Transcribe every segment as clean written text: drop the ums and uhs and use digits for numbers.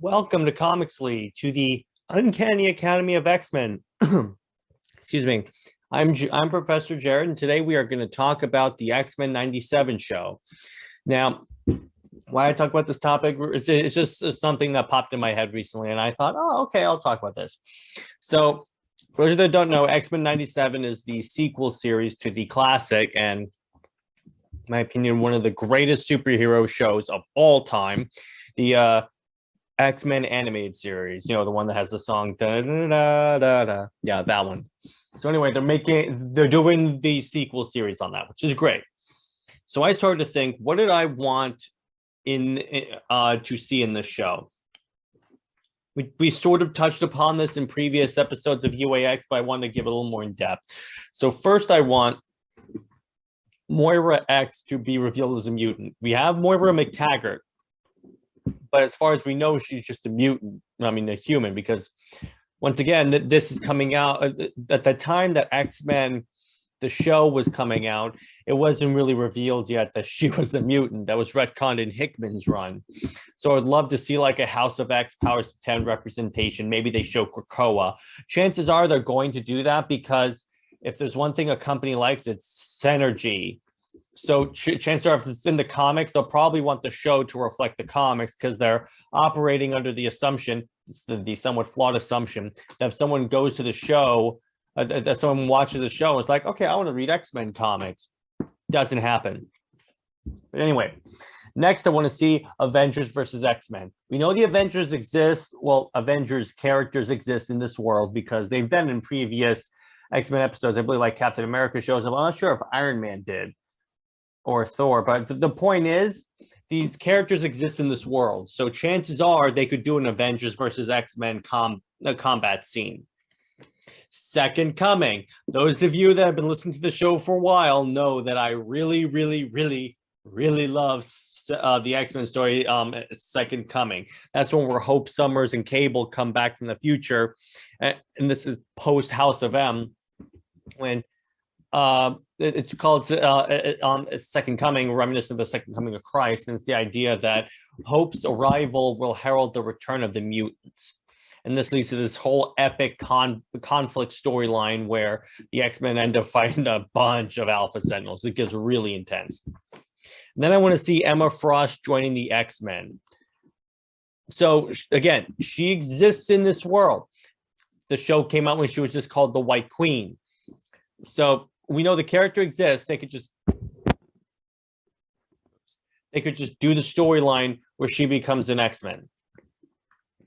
Welcome to Comixly, to the Uncanny Academy of X-Men. Excuse me. I'm Professor Jared, and today we are going to talk about the X-Men 97 show. Now, why I talk about this topic is it's just something that popped in my head recently, and I thought, oh, okay, I'll talk about this. So, for those that don't know, X-Men 97 is the sequel series to the classic, and in my opinion, one of the greatest superhero shows of all time. The X-Men animated series, the one that has the song da, da, da, da, da. Yeah, that one. So anyway, they're doing the sequel series on that, which is great. So I started to think, what did I want to see in this show? We sort of touched upon this in previous episodes of UAX, but I wanted to give it a little more in depth. So first, I want Moira X to be revealed as a mutant. We have Moira McTaggart, but as far as we know, she's just a mutant. I mean, a human, because once again, this is coming out at the time that X-Men, the show, was coming out. It wasn't really revealed yet that she was a mutant. That was retconned in Hickman's run. So I'd love to see like a House of X Powers of 10 representation. Maybe they show Krakoa. Chances are they're going to do that, because if there's one thing a company likes, it's synergy. So chances are, if it's in the comics, they'll probably want the show to reflect the comics, because they're operating under the assumption, the somewhat flawed assumption, that if someone goes to the show, that someone watches the show, it's like, okay, I want to read X-Men comics. Doesn't happen. But anyway, next I want to see Avengers versus X-Men. We know the Avengers exist. Well, Avengers characters exist in this world because they've been in previous X-Men episodes. I believe like Captain America shows up. I'm not sure if Iron Man did, or Thor, but the point is, these characters exist in this world, so chances are they could do an Avengers versus X-Men combat scene. Second Coming. Those of you that have been listening to the show for a while know that I really love the X-Men story, Second Coming. That's when where Hope Summers and Cable come back from the future, and this is post House of M, when it's called Second Coming, reminiscent of the Second Coming of Christ, and it's the idea that Hope's arrival will herald the return of the mutants. And this leads to this whole epic conflict storyline where the X-Men end up fighting a bunch of Alpha Sentinels. It gets really intense. And then I want to see Emma Frost joining the X-Men. So again, she exists in this world. The show came out when she was just called the White Queen. So we know the character exists. They could just do the storyline where she becomes an X-Men,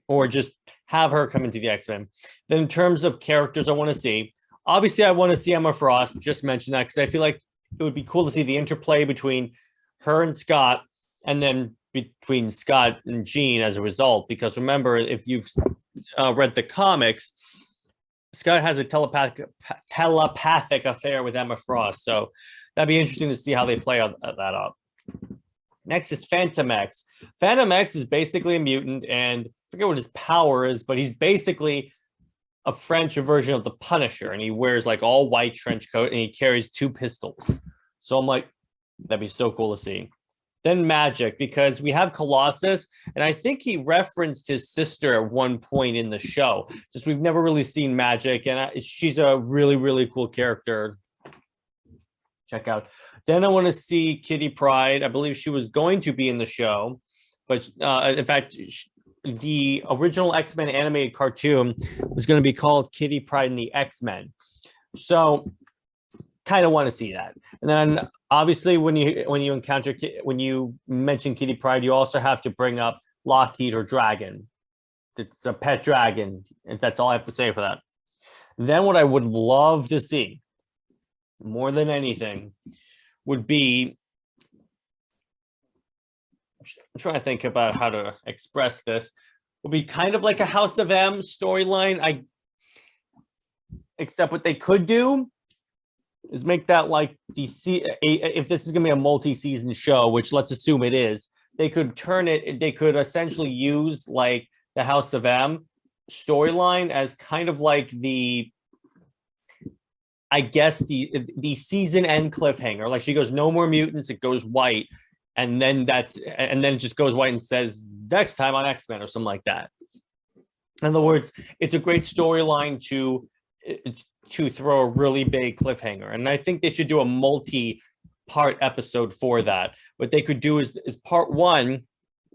or just have her come into the X-Men. Then in terms of characters I want to see, obviously I want to see Emma Frost. Just mention that because I feel like it would be cool to see the interplay between her and Scott, and then between Scott and Jean as a result. Because remember, if you've read the comics, Scott has a telepathic affair with Emma Frost, so that'd be interesting to see how they play that up. Next is Phantom X. Phantom X is basically a mutant, and I forget what his power is, but he's basically a French version of the Punisher, and he wears like all white trench coat, and he carries 2 pistols. So I'm like, that'd be so cool to see. Then Magic, because we have Colossus, and I think he referenced his sister at one point in the show. Just we've never really seen Magic, and she's a really cool character. Check out. Then I want to see Kitty Pryde. I believe she was going to be in the show, but in fact, the original X-Men animated cartoon was going to be called Kitty Pryde and the X-Men. So kind of want to see that. And then obviously when you mention Kitty Pryde, you also have to bring up Lockheed or Dragon. It's a pet dragon, and that's all I have to say for that. Then what I would love to see more than anything would be, I'm trying to think about how to express this, would be kind of like a House of M storyline. Except what they could do is make that like DC. If this is going to be a multi-season show, which let's assume it is, they could essentially use like the House of M storyline as kind of like the season end cliffhanger. Like she goes, no more mutants, it goes white, and then it just goes white and says next time on X-Men or something like that. In other words, it's a great storyline to throw a really big cliffhanger. And I think they should do a multi-part episode for that. What they could do is part one,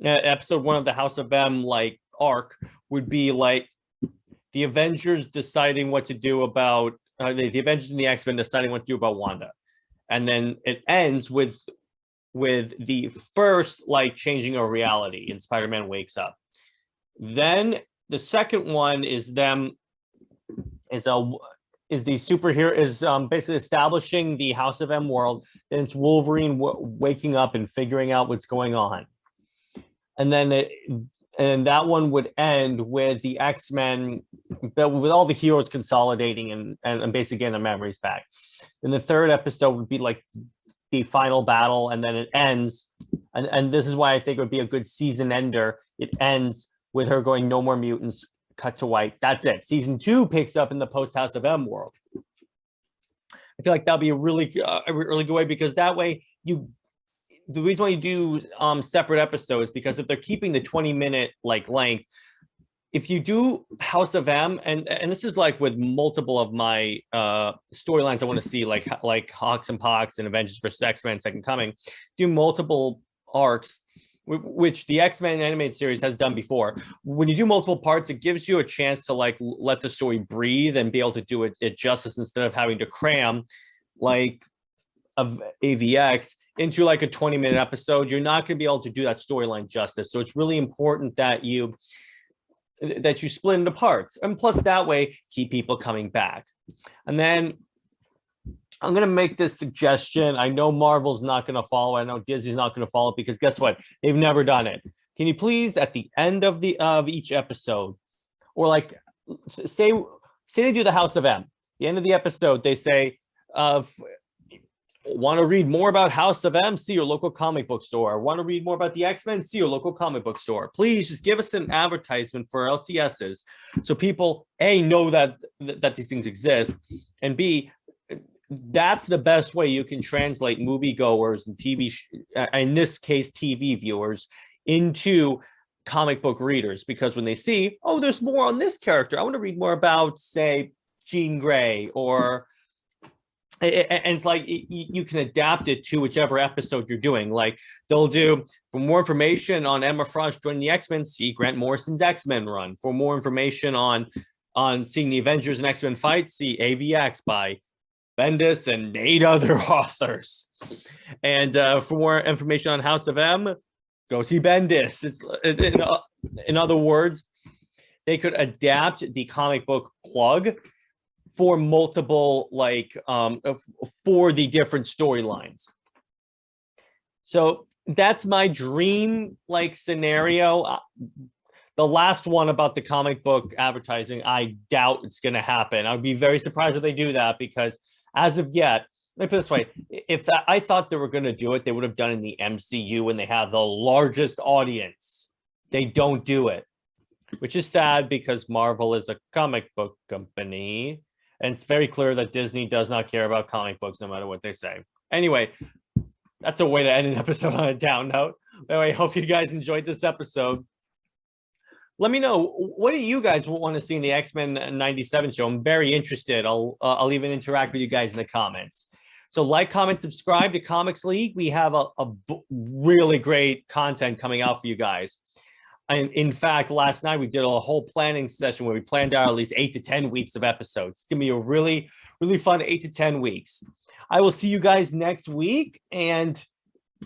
episode one of the House of M like arc would be like the Avengers deciding what to do about the Avengers and the X-Men deciding what to do about Wanda. And then it ends with the first like changing of reality and Spider-Man wakes up. Then the second one is the superhero is basically establishing the House of M world. Then it's Wolverine waking up and figuring out what's going on. And then that one would end with the X-Men, with all the heroes consolidating and basically getting their memories back. And the third episode would be like the final battle, and then it ends. And this is why I think it would be a good season ender. It ends with her going, no more mutants, cut to white. That's it. Season 2 picks up in the post House of M world. I feel like that'll be a really good way, because that way the reason why you do separate episodes, because if they're keeping the 20-minute like length, if you do House of M, and this is like with multiple of my storylines I want to see, like Hawks and Pox and Avengers vs. X-Men Second Coming, do multiple arcs, which the X-Men animated series has done before. When you do multiple parts, it gives you a chance to like let the story breathe and be able to do it justice, instead of having to cram like AVX into like a 20-minute episode. You're not going to be able to do that storyline justice. So it's really important that you split into parts, and plus that way keep people coming back. And then I'm going to make this suggestion. I know Marvel's not going to follow. I know Disney's not going to follow, because guess what? They've never done it. Can you please, at the end of each episode, or like say they do the House of M, the end of the episode, they say, want to read more about House of M? See your local comic book store. Want to read more about the X-Men? See your local comic book store. Please just give us an advertisement for LCSs, so people A, know that these things exist, and B, that's the best way you can translate moviegoers and in this case TV viewers, into comic book readers. Because when they see, oh, there's more on this character, I want to read more about, say, Jean Grey, and it's like you can adapt it to whichever episode you're doing. Like they'll do, for more information on Emma Frost joining the X-Men, see Grant Morrison's X-Men run. For more information on seeing the Avengers and X-Men fight, see AVX by Bendis and 8 other authors. And for more information on House of M, go see Bendis. In other words, they could adapt the comic book plug for multiple, like for the different storylines. So that's my dream like scenario. The last one about the comic book advertising, I doubt it's going to happen. I would be very surprised if they do that, because as of yet, let me put it this way, if I thought they were going to do it, they would have done it in the MCU when they have the largest audience. They don't do it, which is sad, because Marvel is a comic book company, and it's very clear that Disney does not care about comic books no matter what they say. Anyway, that's a way to end an episode on a down note. Anyway, I hope you guys enjoyed this episode. Let me know, what do you guys want to see in the X-Men 97 show? I'm very interested. I'll even interact with you guys in the comments. So like, comment, subscribe to Comics League. We have a really great content coming out for you guys. And in fact, last night we did a whole planning session where we planned out at least 8 to 10 weeks of episodes. It's going to be a really, really fun 8 to 10 weeks. I will see you guys next week. And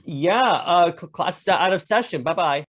yeah, class is out of session. Bye-bye.